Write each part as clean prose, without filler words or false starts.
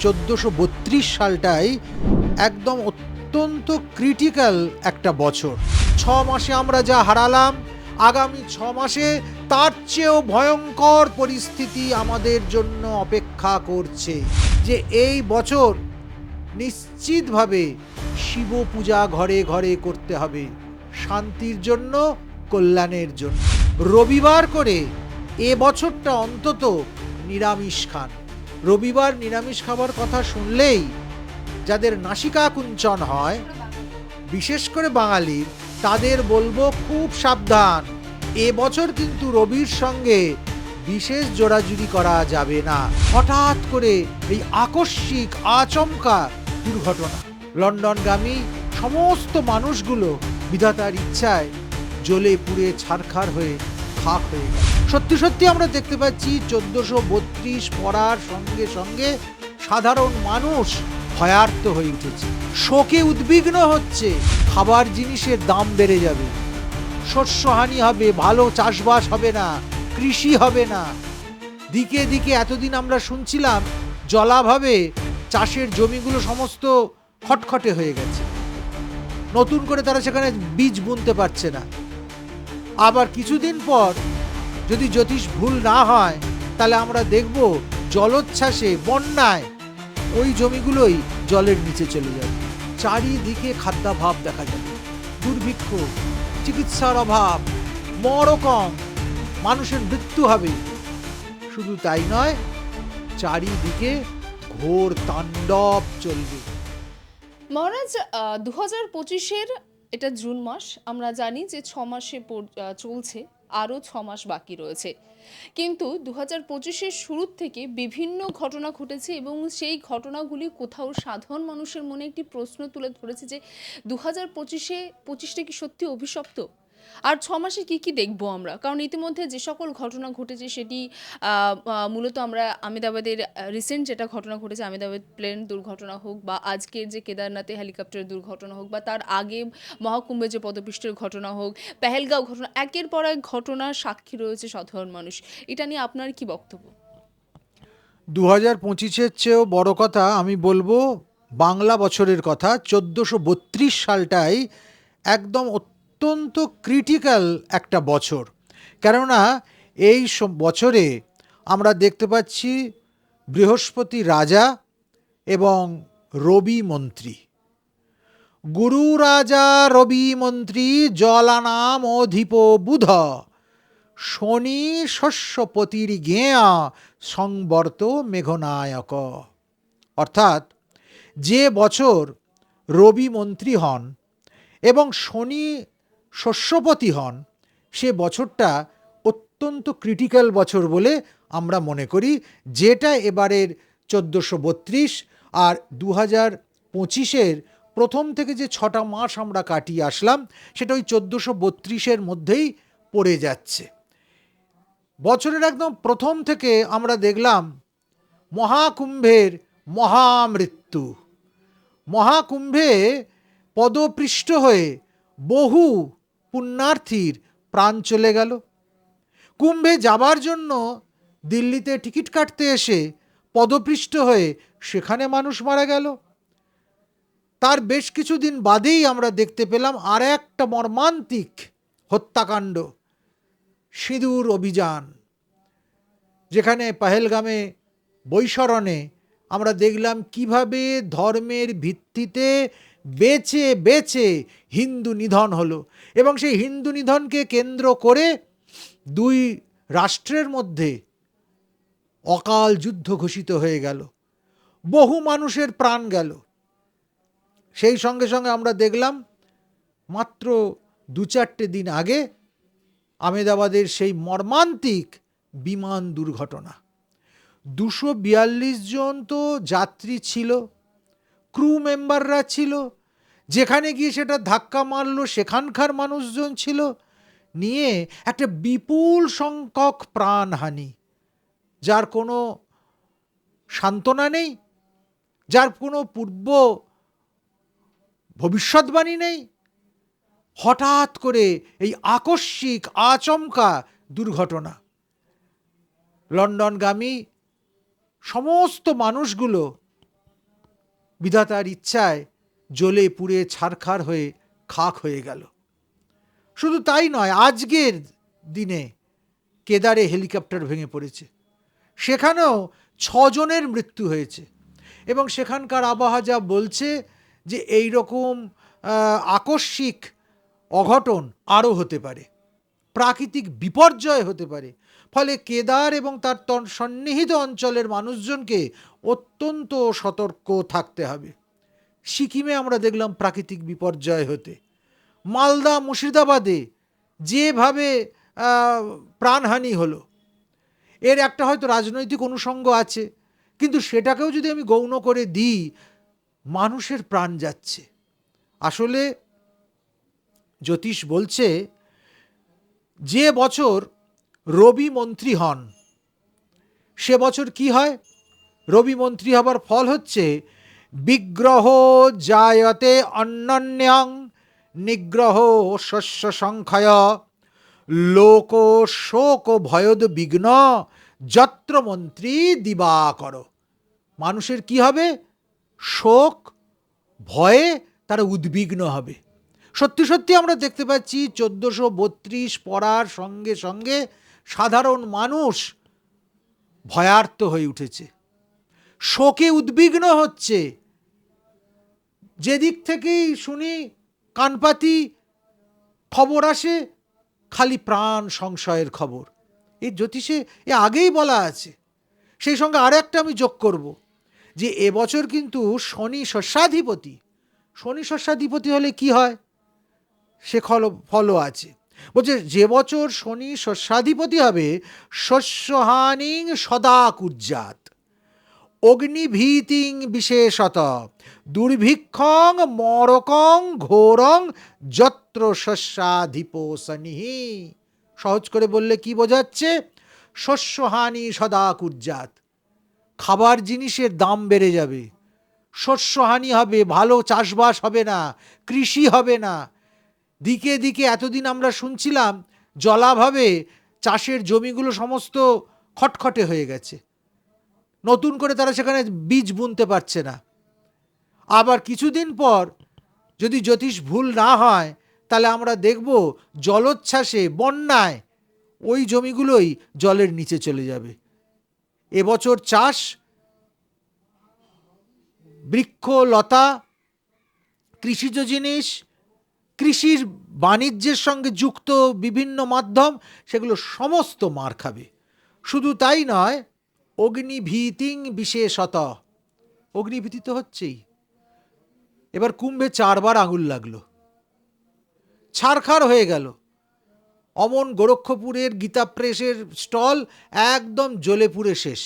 1432 সালটাই একদম অত্যন্ত ক্রিটিক্যাল একটা বছর। 6 মাসে আমরা যা হারালাম, আগামী 6 মাসে তার চেয়েও ভয়ঙ্কর পরিস্থিতি আমাদের জন্য অপেক্ষা করছে। যে এই বছর নিশ্চিতভাবে শিব পূজা ঘরে ঘরে করতে হবে, শান্তির জন্য, কল্যাণের জন্য। রবিবার করে এ বছরটা অন্তত নিরামিষ খান। রবিবার নিরামিষ খাবার কথা শুনলেই যাদের নাসিকা কুঞ্চন হয়, বিশেষ করে বাঙালির, তাদের বলবো খুব সাবধান। এ বছর কিন্তু রবির সঙ্গে বিশেষ জোড়াজুড়ি করা যাবে না। হঠাৎ করে এই আকস্মিক আচমকা দুর্ঘটনা, লন্ডনগামী সমস্ত মানুষগুলো বিধাতার ইচ্ছায় জ্বলে পুড়ে ছারখার হয়ে খাক হয়ে গেল। সত্যি সত্যি আমরা দেখতে পাচ্ছি 1432 পড়ার সঙ্গে সঙ্গে সাধারণ মানুষ ভয়ার্ত হয়ে উঠেছে, শোকে উদ্বিগ্ন হচ্ছে। খাবার জিনিসের দাম বেড়ে যাবে, শস্যহানি হবে, ভালো চাষবাস হবে না, কৃষি হবে না। দিকে দিকে এতদিন আমরা শুনছিলাম জলাভাবে চাষের জমিগুলো সমস্ত খটখটে হয়ে গেছে, নতুন করে তারা সেখানে বীজ বুনতে পারছে না। আবার কিছুদিন পর যদি জ্যোতিষ ভুল না হয়, তাহলে আমরা দেখব জলোচ্ছ্বাসে, বন্যায় ওই জমিগুলোই জলের নিচে চলে যাবে। চারিদিকে খাদ্যাভাব দেখা যাবে, দুর্ভিক্ষ, চিকিৎসার অভাব, মরকম, মানুষের মৃত্যু হবে। শুধু তাই নয়, চারিদিকে ঘোর তাণ্ডব চলবে। মহারাজ, 2025-এর এটা জুন মাস, আমরা জানি যে 6 মাসে চলছে, আরও 6 মাস বাকি রয়েছে। কিন্তু 2025-এর শুরুর থেকে বিভিন্ন ঘটনা ঘটেছে এবং সেই ঘটনাগুলি কোথাও সাধারণ মানুষের মনে একটি প্রশ্ন তুলে ধরেছে যে 2025-টা কি সত্যি অভিশপ্ত? আর 6 মাসে কি কি দেখবো আমরা? কারণ ইতিমধ্যে যে সকল ঘটনা ঘটেছে সেটি মূলত আমরা আমেদাবাদের রিসেন্ট যেটা ঘটনা ঘটেছে, আমেদাবাদ প্লেন দুর্ঘটনা হোক বা আজকের যে কেদারনাথে হেলিকপ্টারের দুর্ঘটনা হোক বা তার আগে মহাকুম্ভে যে পদপিষ্টের ঘটনা হোক, পেহেলগাঁও ঘটনা, একের পর এক ঘটনার সাক্ষী রয়েছে সাধারণ মানুষ। এটা নিয়ে আপনার কি বক্তব্য? 2025-এর চেয়েও বড় কথা আমি বলবো বাংলা বছরের কথা। 1432 সালটাই একদম অত্যন্ত ক্রিটিক্যাল একটা বছর। কেননা এই বছরে আমরা দেখতে পাচ্ছি বৃহস্পতি রাজা এবং রবি মন্ত্রী। গুরু রাজা রবি মন্ত্রী জলানাম অধিপ বুধ, শনি শস্যপতির জ্ঞেয়া সংবর্ত মেঘনায়ক। অর্থাৎ যে বছর রবি মন্ত্রী হন এবং শনি শস্যপতি হন, সে বছরটা অত্যন্ত ক্রিটিক্যাল বছর বলে আমরা মনে করি। যেটা এবারের 1432 আর 2025-এর প্রথম থেকে যে 6টা মাস আমরা কাটিয়ে আসলাম, সেটা ওই 1432-এর মধ্যেই পড়ে যাচ্ছে। বছরের একদম প্রথম থেকে আমরা দেখলাম মহাকুম্ভের মহামৃত্যু। মহাকুম্ভে পদপৃষ্ট হয়ে বহু পুণ্যার্থীর প্রাণ চলে গেল। কুম্ভে যাবার জন্য দিল্লিতে টিকিট কাটতে এসে পদপৃষ্ট হয়ে সেখানে মানুষ মারা গেল। তার বেশ কিছুদিন বাদেই আমরা দেখতে পেলাম আর একটা মর্মান্তিক হত্যাকাণ্ড, সিঁদুর অভিযান, যেখানে পহেলগামে বৈশরণে আমরা দেখলাম কিভাবে ধর্মের ভিত্তিতে বেছে বেছে হিন্দু নিধন হলো এবং সেই হিন্দু নিধনকে কেন্দ্র করে দুই রাষ্ট্রের মধ্যে অকাল যুদ্ধ ঘোষিত হয়ে গেল, বহু মানুষের প্রাণ গেল। সেই সঙ্গে সঙ্গে আমরা দেখলাম মাত্র 2-4টে দিন আগে আমেদাবাদের সেই মর্মান্তিক বিমান দুর্ঘটনা। 242 জন তো যাত্রী ছিল, ক্রু মেম্বাররা ছিল, যেখানে গিয়ে সেটা ধাক্কা মারল সেখানকার মানুষজন ছিল, নিয়ে একটা বিপুল সংখ্যক প্রাণহানি, যার কোনো সান্ত্বনা নেই, যার কোনো পূর্ব ভবিষ্যৎবাণী নেই। হঠাৎ করে এই আকস্মিক আচমকা দুর্ঘটনা, লন্ডনগামী সমস্ত মানুষগুলো বিধাতার ইচ্ছায় জ্বলে পুড়ে ছারখার হয়ে খাক হয়ে গেল। শুধু তাই নয়, আজকের দিনে কেদারে হেলিকপ্টার ভেঙে পড়েছে, সেখানেও 6 জনের মৃত্যু হয়েছে। এবং সেখানকার আবহাওয়া যা বলছে যে এই রকম আকস্মিক অঘটন আরও হতে পারে, প্রাকৃতিক বিপর্যয় হতে পারে। ফলে কেদার এবং তার সন্নিহিত অঞ্চলের মানুষজনকে অত্যন্ত সতর্ক থাকতে হবে। সিকিমে আমরা দেখলাম প্রাকৃতিক বিপর্যয় হতে, মালদা মুর্শিদাবাদে যেভাবে প্রাণহানি হলো, এর একটা হয়তো রাজনৈতিক অনুষঙ্গ আছে, কিন্তু সেটাকেও যদি আমি গৌণ করে দিই, মানুষের প্রাণ যাচ্ছে। আসলে জ্যোতিষ বলছে যে বছর রবি মন্ত্রী হন, সে বছর কি হয়? রবি মন্ত্রী হবার ফল হচ্ছে বিগ্রহ জায়তে অন্যন্যং নিগ্রহ শস্য সংখ্যয় লোক শোক ভয়দ বিঘ্ন যত্র মন্ত্রী দিবাকর। মানুষের কি হবে? শোক ভয়ে তারা উদ্বিগ্ন হবে। সত্যি সত্যি আমরা দেখতে পাচ্ছি 1432 পড়ার সঙ্গে সঙ্গে সাধারণ মানুষ ভয়ার্ত হয়ে উঠেছে, শোকে উদ্বিগ্ন হচ্ছে। যেদিক থেকেই শুনি কানপাতি খবর আসে, খালি প্রাণ সংশয়ের খবর। এই জ্যোতিষে আগেই বলা আছে। সেই সঙ্গে আর একটা আমি যোগ করব যে এবছর কিন্তু শনি শস্যাধিপতি। শনি শস্যাধিপতি হলে কি হয় সে ফলও আছে। বলছে যে বছর শনি শস্যাধিপতি হবে, শস্যহানিং সদা কুর্যাৎ অগ্নিভীতিং বিশেষত দুর্ভিক্ষং মরকং ঘোরং যত্র শস্যাধিপো শনিঃ। সহজ করে বললে কি বোঝাচ্ছে? শস্যহানি সদা কুর্যাৎ, খাবার জিনিসের দাম বেড়ে যাবে, শস্যহানি হবে, ভালো চাষবাস হবে না, কৃষি হবে না। দিকে দিকে এতদিন আমরা শুনছিলাম জলাভাবে চাষের জমিগুলো সমস্ত খটখটে হয়ে গেছে, নতুন করে তারা সেখানে বীজ বুনতে পারছে না। আবার কিছুদিন পর যদি জ্যোতিষ ভুল না হয়, তাহলে আমরা দেখব জলোচ্ছ্বাসে, বন্যায় ওই জমিগুলোই জলের নিচে চলে যাবে। এবছর চাষ, বৃক্ষ লতা, কৃষিজ জিনিস, কৃষির বাণিজ্যের সঙ্গে যুক্ত বিভিন্ন মাধ্যম, সেগুলো সমস্ত মার খাবে। শুধু তাই নয়, অগ্নিভীতিং বিশেষত, অগ্নিভীতি তো হচ্ছেই। এবার কুম্ভে 4 বার আঙুল লাগলো, ছারখার হয়ে গেল। অমন গোরক্ষপুরের গীতা প্রেসের স্টল একদম জ্বলে পুড়ে শেষ,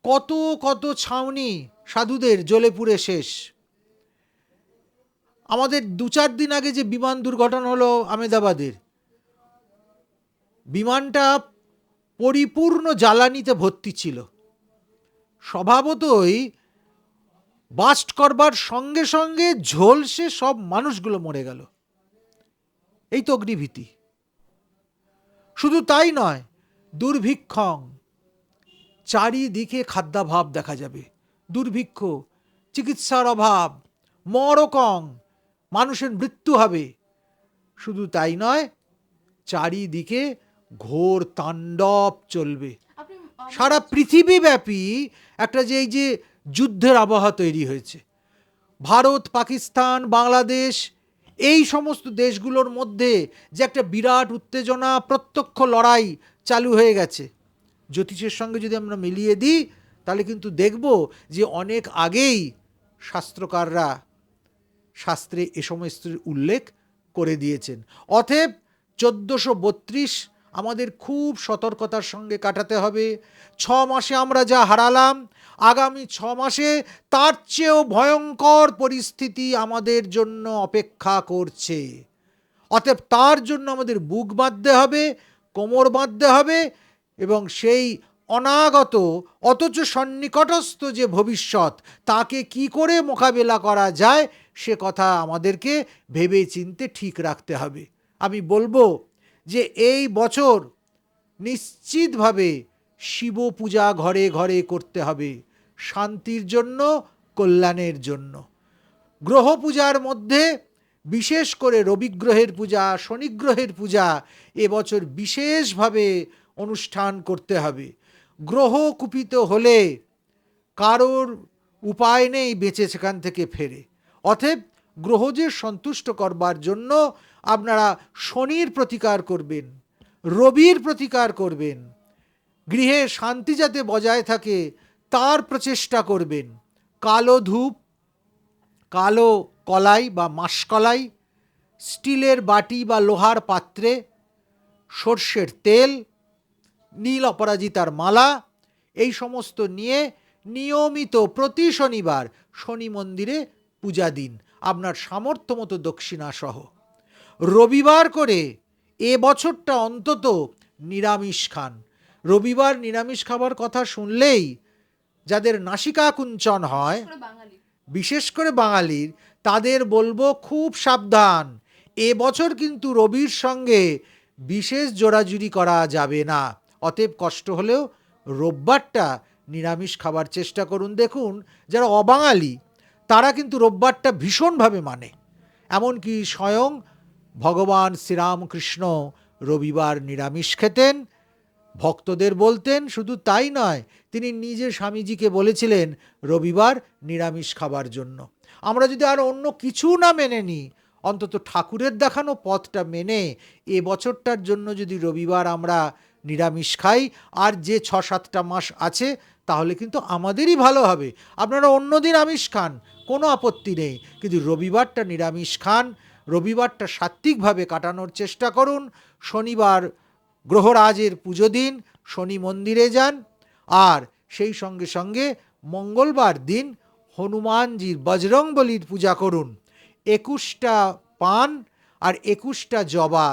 কত কত ছাউনি সাধুদের জ্বলে পুড়ে শেষ। আমাদের 2-4 দিন আগে যে বিমান দুর্ঘটনা হলো আমেদাবাদের, বিমানটা পরিপূর্ণ জ্বালানিতে ভর্তি ছিল, স্বভাবতই বাস্ট করবার সঙ্গে সঙ্গে ঝলসে সব মানুষগুলো মরে গেল। এই তো অগ্নিভীতি। শুধু তাই নয়, দুর্ভিক্ষং, চারিদিকে খাদ্যাভাব দেখা যাবে, দুর্ভিক্ষ, চিকিৎসার অভাব, মরকং, মানুষের মৃত্যু হবে। শুধু তাই নয়, চারিদিকে ঘোর তাণ্ডব চলবে। সারা পৃথিবীব্যাপী একটা যে এই যে যুদ্ধের আবহাওয়া তৈরি হয়েছে, ভারত, পাকিস্তান, বাংলাদেশ, এই সমস্ত দেশগুলোর মধ্যে যে একটা বিরাট উত্তেজনা, প্রত্যক্ষ লড়াই চালু হয়ে গেছে, জ্যোতিষের সঙ্গে যদি আমরা মিলিয়ে দিই, তাহলে কিন্তু দেখব যে অনেক আগেই শাস্ত্রকাররা শাস্ত্রে এ সমস্ত উল্লেখ করে দিয়েছেন। অতএব 1432 আমাদের খুব সতর্কতার সঙ্গে কাটাতে হবে। 6 মাসে আমরা যা হারালাম, আগামী 6 মাসে তার চেয়েও ভয়ঙ্কর পরিস্থিতি আমাদের জন্য অপেক্ষা করছে। অতএব তার জন্য আমাদের বুক বাঁধতে হবে, কোমর বাঁধতে হবে, এবং সেই অনাগত অথচ সন্নিকটস্থ যে ভবিষ্যৎ, তাকে কি করে মোকাবেলা করা যায় সে কথা আমাদেরকে ভেবে চিনতে ঠিক রাখতে হবে। আমি বলবো যে এই বছর নিশ্চিতভাবে শিব পূজা ঘরে ঘরে করতে হবে, শান্তির জন্য, কল্যাণের জন্য। গ্রহ পূজার মধ্যে বিশেষ করে রবি গ্রহের পূজা, শনি গ্রহের পূজা এবছর বিশেষভাবে অনুষ্ঠান করতে হবে। গ্রহ কুপিত হলে কারোর উপায় নেই বেঁচে সেখান থেকে ফেরে। অতএব গ্রহদের সন্তুষ্ট করবার জন্য আপনারা শনির প্রতিকার করবেন, রবির প্রতিকার করবেন, গৃহে শান্তি যাতে বজায় থাকে তার প্রচেষ্টা করবেন। কালো ধূপ, কালো কলাই বা মাসকলাই, স্টিলের বাটি বা লোহার পাত্রে সর্ষের তেল, নীল অপরাজিতার মালা, এই সমস্ত নিয়ে নিয়মিত প্রতি শনিবার শনি মন্দিরে পূজা দিন, আপনার সামর্থ্য মতো দক্ষিণা সহ। রবিবার করে এ বছরটা অন্তত নিরামিষ খান। রবিবার নিরামিষ খাবার কথা শুনলেই যাদের নাসিকা কুঞ্চন হয়, বিশেষ করে বাঙালির, তাদের বলবো খুব সাবধান। এবছর কিন্তু রবির সঙ্গে বিশেষ জোড়াজুড়ি করা যাবে না। অতএব কষ্ট হলেও রোববারটা নিরামিষ খাবার চেষ্টা করুন। দেখুন, যারা অবাঙালি তারা কিন্তু রোববারটা ভীষণভাবে মানে। এমনকি স্বয়ং ভগবান শ্রীরামকৃষ্ণ রবিবার নিরামিষ খেতেন, ভক্তদের বলতেন। শুধু তাই নয়, তিনি নিজে স্বামীজিকে বলেছিলেন রবিবার নিরামিষ খাবার জন্য। আমরা যদি আর অন্য কিছু না মেনে নিই, অন্তত ঠাকুরের দেখানো পথটা মেনে এ বছরটার জন্য যদি রবিবার আমরা নিরামিষ খাই, আর যে 6-7টা মাস আছে, তাহলে কিন্তু আমাদেরই ভালো হবে। আপনারা অন্য দিন আমিষ খান, কোনো আপত্তি নেই, কিন্তু রবিবারটা নিরামিষ খান। রবিবারটা সাত্ত্বিকভাবে কাটানোর চেষ্টা করুন। শনিবার গ্রহরাজের পুজো দিন, শনি মন্দিরে যান। আর সেই সঙ্গে সঙ্গে মঙ্গলবার দিন হনুমানজির বজরংবলীর পূজা করুন। 21টা পান আর 21টা জবা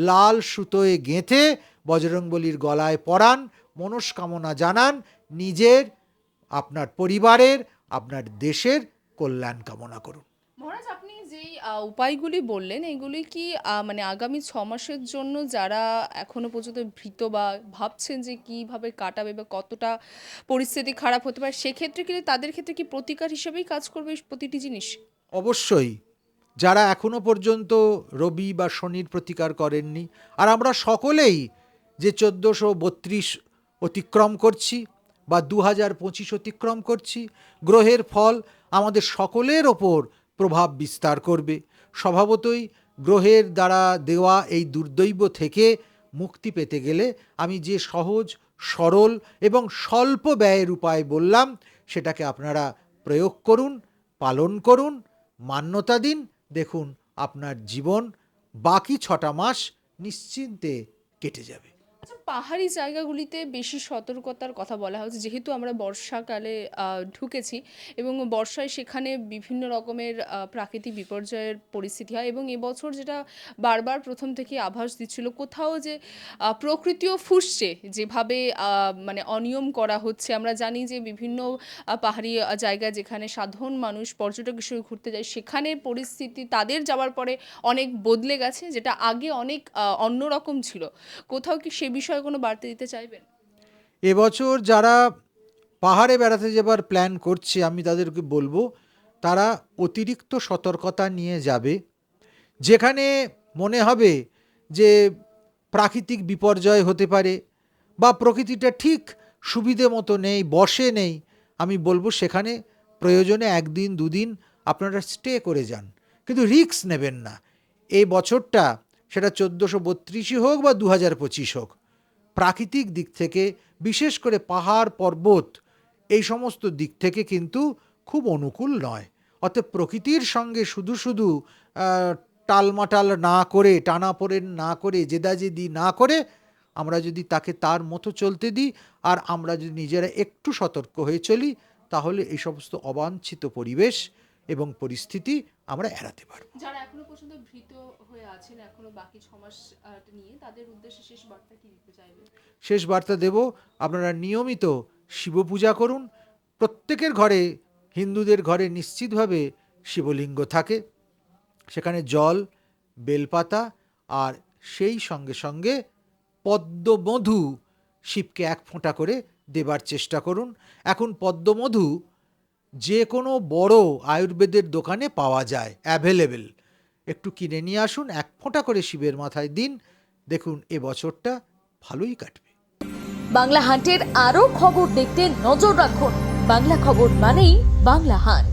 লাল সুতোয় গেঁথে বজরংবলীর গলায় পরান, মনস্কামনা জানান, নিজের, আপনার পরিবারের, আপনার দেশের কল্যাণ কামনা করুন। মহারাজ, আপনি যেই উপায়গুলি বললেন, এগুলি কি মানে আগামী 6 মাসের জন্য যারা এখনো পর্যন্ত ভীত বা ভাবছেন যে কিভাবে কাটাবে বা কতটা পরিস্থিতি খারাপ হতে পারে, সেক্ষেত্রে কি তাদের ক্ষেত্রে কি প্রতিকার হিসেবেই কাজ করবে প্রতিটি জিনিস? অবশ্যই। যারা এখনো পর্যন্ত রবি বা শনির প্রতিকার করেননি, আর আমরা সকলেই যে 1432 অতিক্রম করছি বা 2025 অতিক্রম করছি, গ্রহের ফল আমাদের সকলের ওপর প্রভাব বিস্তার করবে। স্বভাবতই গ্রহের দ্বারা দেওয়া এই দুর্দৈব থেকে মুক্তি পেতে গেলে আমি যে সহজ, সরল এবং স্বল্প ব্যয়ের উপায় বললাম, সেটাকে আপনারা প্রয়োগ করুন, পালন করুন, মান্যতা দিন। দেখুন, আপনার জীবন বাকি 6টা মাস নিশ্চিন্তে কেটে যাবে। আচ্ছা, পাহাড়ি জায়গাগুলিতে বেশি সতর্কতার কথা বলা হচ্ছে, যেহেতু আমরা বর্ষাকালে ঢুকেছি এবং বর্ষায় সেখানে বিভিন্ন রকমের প্রাকৃতিক বিপর্যয়ের পরিস্থিতি হয়, এবং এবছর যেটা বারবার প্রথম থেকে আভাস দিচ্ছিল, কোথাও যে প্রকৃতিও ফুঁসছে, যেভাবে মানে অনিয়ম করা হচ্ছে। আমরা জানি যে বিভিন্ন পাহাড়ি জায়গা যেখানে সাধারণ মানুষ পর্যটক হিসেবে ঘুরতে যায়, সেখানের পরিস্থিতি তাদের যাওয়ার পরে অনেক বদলে গেছে, যেটা আগে অনেক অন্যরকম ছিল। কোথাও কি সে বিষয়ে কোনো বার্তা দিতে চাইবেন? এবছর যারা পাহাড়ে বেড়াতে যাবার প্ল্যান করছে, আমি তাদেরকে বলবো তারা অতিরিক্ত সতর্কতা নিয়ে যাবে। যেখানে মনে হবে যে প্রাকৃতিক বিপর্যয় হতে পারে বা প্রকৃতিটা ঠিক সুবিধে মতো নেই, বসে নেই, আমি বলবো সেখানে প্রয়োজনে 1 দিন 2 দিন আপনারা স্টে করে যান, কিন্তু রিস্ক নেবেন না। এই বছরটা সেটা 1432 হোক বা 2025 হোক, প্রাকৃতিক দিক থেকে, বিশেষ করে পাহাড় পর্বত, এই সমস্ত দিক থেকে কিন্তু খুব অনুকূল নয়। অতএব প্রকৃতির সঙ্গে শুধু শুধু টালমাটাল না করে, টানাপোড়েন না করে, জেদাজেদি না করে, আমরা যদি তাকে তার মতো চলতে দিই, আর আমরা যদি নিজেরা একটু সতর্ক হয়ে চলি, তাহলে এই সমস্ত অবাঞ্ছিত পরিবেশ এবং পরিস্থিতি আমরা এড়াতে পারব। যারা এখনো পর্যন্ত ভীত হয়ে আছেন এখনো বাকি 6 মাস নিয়ে, তাদের উদ্দেশ্যে শেষ বার্তা কি দিতে চাইবেন? শেষ বার্তা দেব, আপনারা নিয়মিত শিব পূজা করুন। প্রত্যেকের ঘরে, হিন্দুদের ঘরে নিশ্চিতভাবে শিবলিঙ্গ থাকে, সেখানে জল, বেলপাতা আর সেই সঙ্গে সঙ্গে পদ্মমধু শিবকে 1 ফোঁটা করে দেবার চেষ্টা করুন। এখন পদ্মমধু যে কোনো বড় আয়ুর্বেদের দোকানে পাওয়া যায়, অ্যাভেলেবেল। একটু কিনে নিয়ে আসুন, এক ফোঁটা করে শিবের মাথায় দিন, দেখুন এবছরটা ভালোই কাটবে। বাংলা হান্টের আরও খবর দেখতে নজর রাখুন। বাংলা খবর মানেই বাংলা হান্ট।